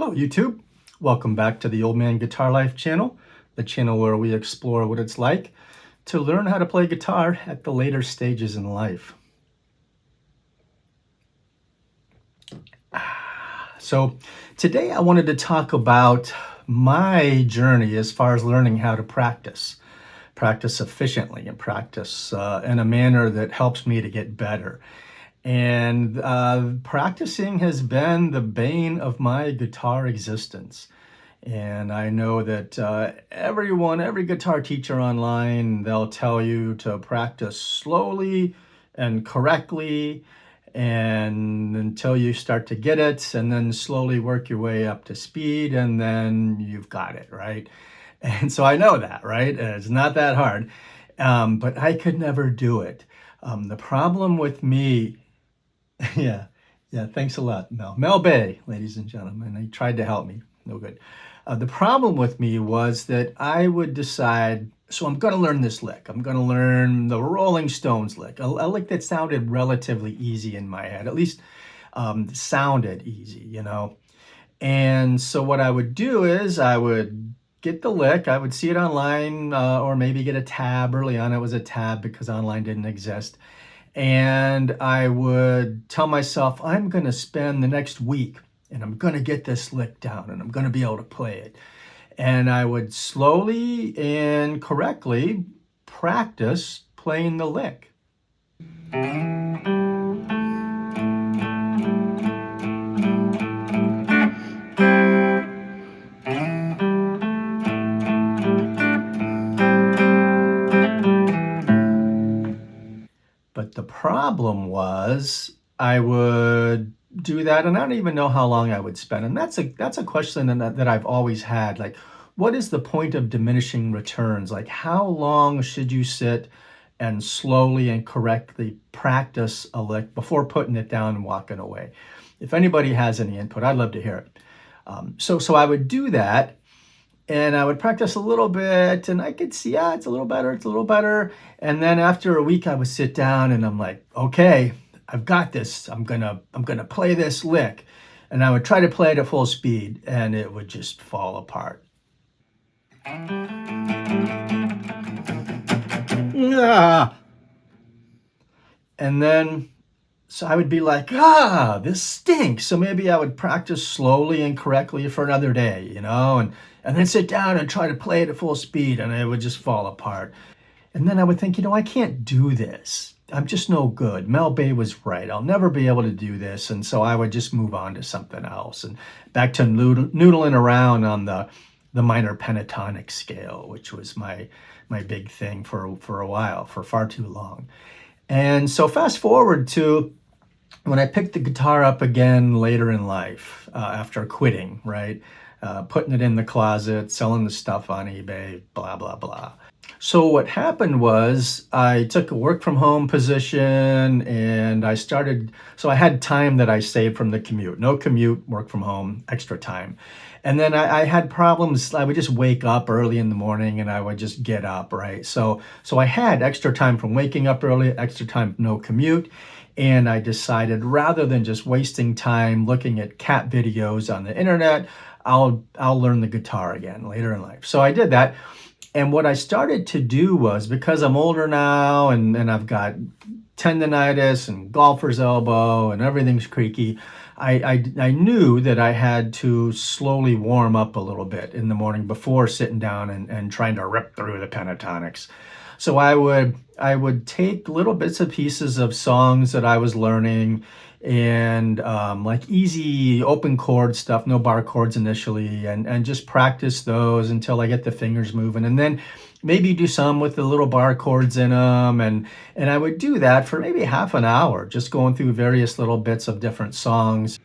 Hello YouTube, welcome back to the Old Man Guitar Life channel, the channel where we explore what it's like to learn how to play guitar at the later stages in life. So today I wanted to talk about my journey as far as learning how to practice efficiently and practice in a manner that helps me to get better. And practicing has been the bane of my guitar existence. And I know that every guitar teacher online, they'll tell you to practice slowly and correctly and until you start to get it, and then slowly work your way up to speed, and then you've got it, right? And so I know that, right? It's not that hard, but I could never do it. The problem with me, yeah, thanks a lot, Mel. Mel Bay, ladies and gentlemen. He tried to help me. No good. The problem with me was that I would decide, so I'm going to learn this lick. I'm going to learn the Rolling Stones lick, a lick that sounded relatively easy in my head, at least sounded easy, you know. And so what I would do is I would get the lick. I would see it online or maybe get a tab. Early on, it was a tab because online didn't exist. And I would tell myself, I'm going to spend the next week and I'm going to get this lick down and I'm going to be able to play it. And I would slowly and correctly practice playing the lick. But the problem was I would do that and I don't even know how long I would spend. And that's a question that I've always had. Like, what is the point of diminishing returns? Like, how long should you sit and slowly and correctly practice a lick before putting it down and walking away? If anybody has any input, I'd love to hear it. So I would do that. And I would practice a little bit and I could see, yeah, it's a little better, it's a little better. And then after a week I would sit down and I'm like, okay, I've got this. I'm gonna play this lick. And I would try to play it at full speed and it would just fall apart. Yeah. And then so I would be like, this stinks. So maybe I would practice slowly and correctly for another day, you know, and then sit down and try to play it at full speed and it would just fall apart. And then I would think, you know, I can't do this. I'm just no good. Mel Bay was right. I'll never be able to do this. And so I would just move on to something else and back to noodling around on the minor pentatonic scale, which was my big thing for a while, for far too long. And so fast forward to when I picked the guitar up again later in life, after quitting, right? Putting it in the closet, selling the stuff on eBay, blah, blah, blah. So what happened was I took a work from home position and I started, so I had time that I saved from the commute. No commute, work from home, extra time. And then I had problems. I would just wake up early in the morning and I would just get up, right? So I had extra time from waking up early, extra time, no commute. And I decided rather than just wasting time looking at cat videos on the internet, I'll learn the guitar again later in life. So I did that. And what I started to do was, because I'm older now and I've got tendonitis and golfer's elbow and everything's creaky, I knew that I had to slowly warm up a little bit in the morning before sitting down and trying to rip through the pentatonics. So I would take little bits and pieces of songs that I was learning and like easy open chord stuff, no bar chords initially, and just practice those until I get the fingers moving. And then maybe do some with the little bar chords in them. And I would do that for maybe half an hour, just going through various little bits of different songs.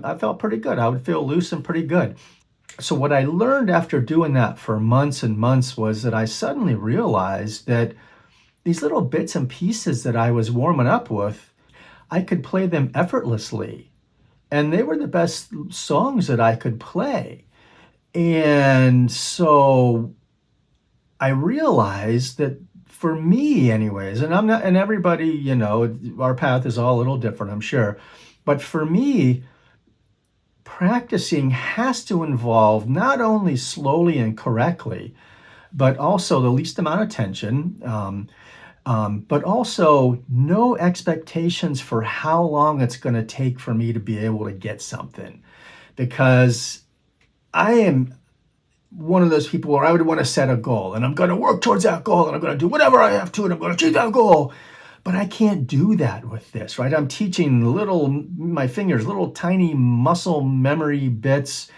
I felt pretty good. I would feel loose and pretty good. So what I learned after doing that for months and months was that I suddenly realized that these little bits and pieces that I was warming up with, I could play them effortlessly. And they were the best songs that I could play. And so I realized that for me anyways, and I'm not, and everybody, you know, our path is all a little different, I'm sure. But for me, practicing has to involve not only slowly and correctly, but also the least amount of tension, but also no expectations for how long it's going to take for me to be able to get something. Because I am one of those people where I would want to set a goal and I'm going to work towards that goal and I'm going to do whatever I have to and I'm going to achieve that goal. But I can't do that with this, right? I'm teaching my fingers, little tiny muscle memory bits.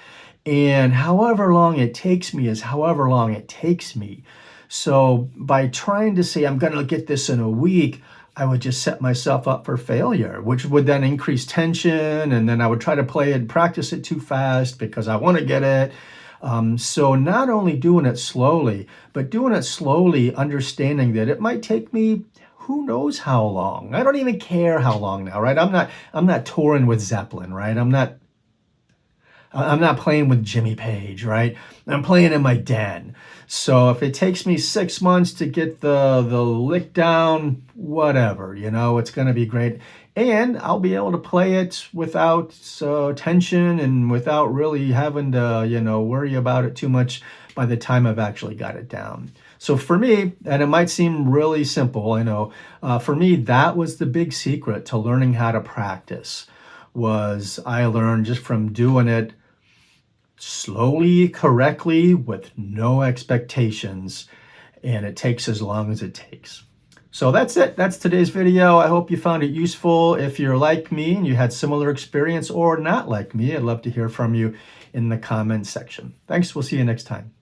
And however long it takes me is however long it takes me. So by trying to say, I'm going to get this in a week, I would just set myself up for failure, which would then increase tension. And then I would try to play it, practice it too fast because I want to get it. So not only doing it slowly, but doing it slowly, understanding that it might take me who knows how long. I don't even care how long now, right? I'm not touring with Zeppelin, right? I'm not playing with Jimmy Page, right? I'm playing in my den. So if it takes me 6 months to get the lick down, whatever, you know, it's going to be great. And I'll be able to play it without tension and without really having to, you know, worry about it too much by the time I've actually got it down. So for me, and it might seem really simple, I know, for me, that was the big secret to learning how to practice. Was I learned just from doing it slowly, correctly, with no expectations, and it takes as long as it takes. So that's it. That's today's video. I hope you found it useful. If you're like me and you had similar experience or not like me, I'd love to hear from you in the comments section. Thanks. We'll see you next time.